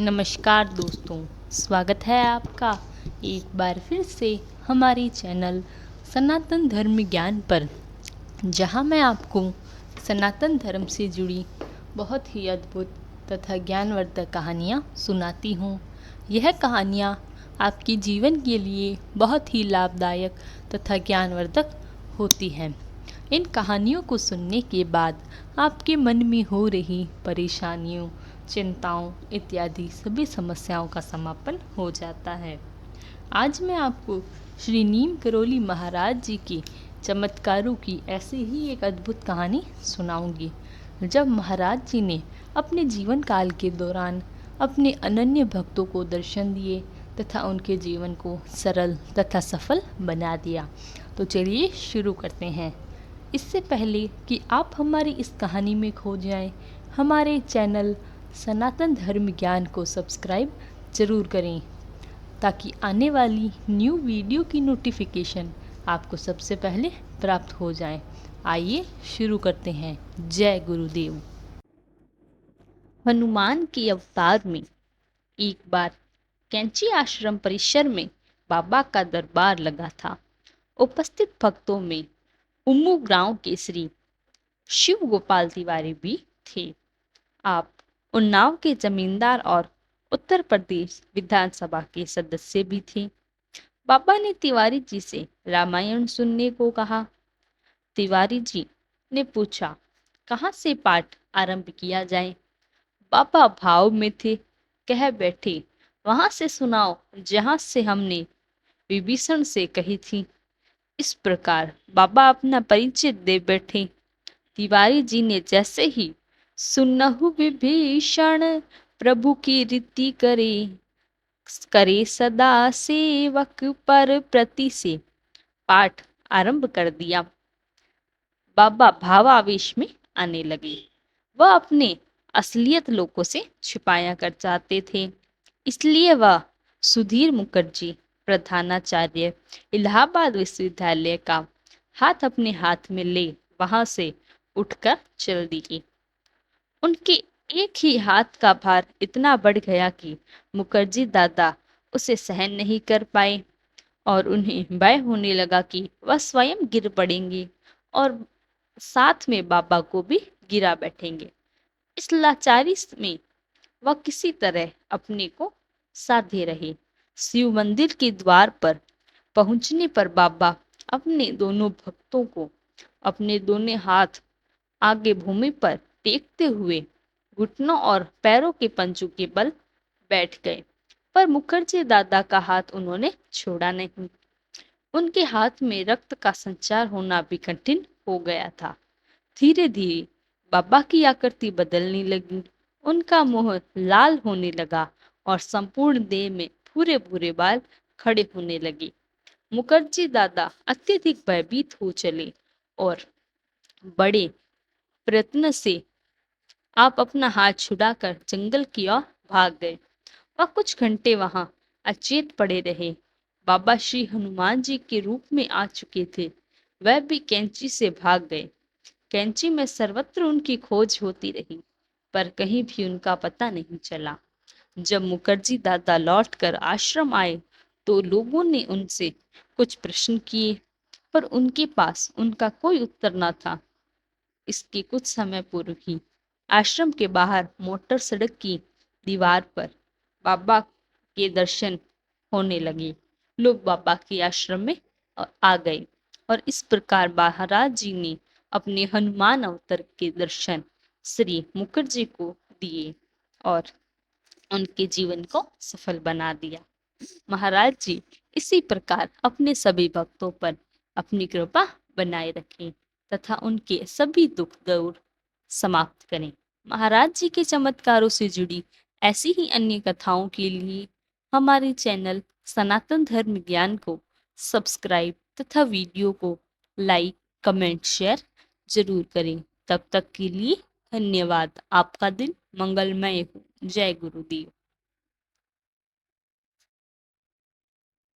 नमस्कार दोस्तों, स्वागत है आपका एक बार फिर से हमारी चैनल सनातन धर्म ज्ञान पर, जहां मैं आपको सनातन धर्म से जुड़ी बहुत ही अद्भुत तथा ज्ञानवर्धक कहानियां सुनाती हूं। यह कहानियां आपके जीवन के लिए बहुत ही लाभदायक तथा ज्ञानवर्धक होती हैं। इन कहानियों को सुनने के बाद आपके मन में हो रही परेशानियों, चिंताओं इत्यादि सभी समस्याओं का समापन हो जाता है। आज मैं आपको श्री नीम करोली महाराज जी की चमत्कारों की ऐसी ही एक अद्भुत कहानी सुनाऊंगी। जब महाराज जी ने अपने जीवन काल के दौरान अपने अनन्य भक्तों को दर्शन दिए तथा उनके जीवन को सरल तथा सफल बना दिया। तो चलिए शुरू करते हैं। इससे पहले कि आप हमारी इस कहानी में खो जाएं, हमारे चैनल सनातन धर्म ज्ञान को सब्सक्राइब ज़रूर करें ताकि आने वाली न्यू वीडियो की नोटिफिकेशन आपको सबसे पहले प्राप्त हो जाए। आइए शुरू करते हैं। जय गुरुदेव। हनुमान के अवतार में एक बार कैंची आश्रम परिसर में बाबा का दरबार लगा था। उपस्थित भक्तों में उम्मू गांव के श्री शिव गोपाल तिवारी भी थे। आप उन्नाव के जमींदार और उत्तर प्रदेश विधानसभा के सदस्य भी थे। बाबा ने तिवारी जी से रामायण सुनने को कहा। तिवारी जी ने पूछा, कहाँ से पाठ आरंभ किया जाए? बाबा भाव में थे, कह बैठे, वहां से सुनाओ जहां से हमने विभीषण से कही थी। इस प्रकार बाबा अपना परिचय दे बैठे। तिवारी जी ने जैसे ही सुनहु विभीषण प्रभु की रीति करे, करे सदा सेवक पर प्रति से पाठ आरंभ कर दिया। बाबा भावावेश में आने लगे। वह अपने असलियत लोगों से छिपाया कर चाहते थे, इसलिए वह सुधीर मुखर्जी प्रधानाचार्य इलाहाबाद विश्वविद्यालय का हाथ अपने हाथ में ले वहां से उठकर चल दिए। उनके एक ही हाथ का भार इतना बढ़ गया कि मुखर्जी दादा उसे सहन नहीं कर पाए और उन्हें भय होने लगा कि वह स्वयं गिर पड़ेंगे और साथ में बाबा को भी गिरा बैठेंगे। इस लाचारी में वह किसी तरह अपने को साधे रहे। शिव मंदिर के द्वार पर पहुंचने पर बाबा अपने दोनों भक्तों को अपने दोनों हाथ आगे भूमि पर टेकते हुए घुटनों और पैरों के पंजों के बल बैठ गए, पर मुखर्जी दादा का हाथ उन्होंने छोड़ा नहीं। उनके हाथ में रक्त का संचार होना भी कठिन हो गया था। धीरे धीरे बाबा की आकृति बदलने लगी। उनका मुंह लाल होने लगा और संपूर्ण देह में भूरे भूरे बाल खड़े होने लगे। मुखर्जी दादा अत्यधिक भयभीत हो चले और बड़े प्रयत्न से आप अपना हाथ छुड़ाकर जंगल की ओर भाग गए। वह कुछ घंटे वहां अचेत पड़े रहे। बाबा श्री हनुमान जी के रूप में आ चुके थे। वह भी कैंची से भाग गए। कैंची में सर्वत्र उनकी खोज होती रही, पर कहीं भी उनका पता नहीं चला। जब मुखर्जी दादा लौटकर आश्रम आए तो लोगों ने उनसे कुछ प्रश्न किए, पर उनके पास उनका कोई उत्तर न था। इसके कुछ समय पूर्व ही आश्रम के बाहर मोटर सड़क की दीवार पर बाबा के दर्शन होने लगे। लोग बाबा के आश्रम में आ गए और इस प्रकार महाराज जी ने अपने हनुमान अवतार के दर्शन श्री मुखर्जी को दिए और उनके जीवन को सफल बना दिया। महाराज जी इसी प्रकार अपने सभी भक्तों पर अपनी कृपा बनाए रखें तथा उनके सभी दुख दूर समाप्त करें। महाराज जी के चमत्कारों से जुड़ी ऐसी ही अन्य कथाओं के लिए हमारे चैनल सनातन धर्म ज्ञान को सब्सक्राइब तथा वीडियो को लाइक, कमेंट, शेयर जरूर करें। तब तक के लिए धन्यवाद। आपका दिन मंगलमय हो। जय गुरुदेव।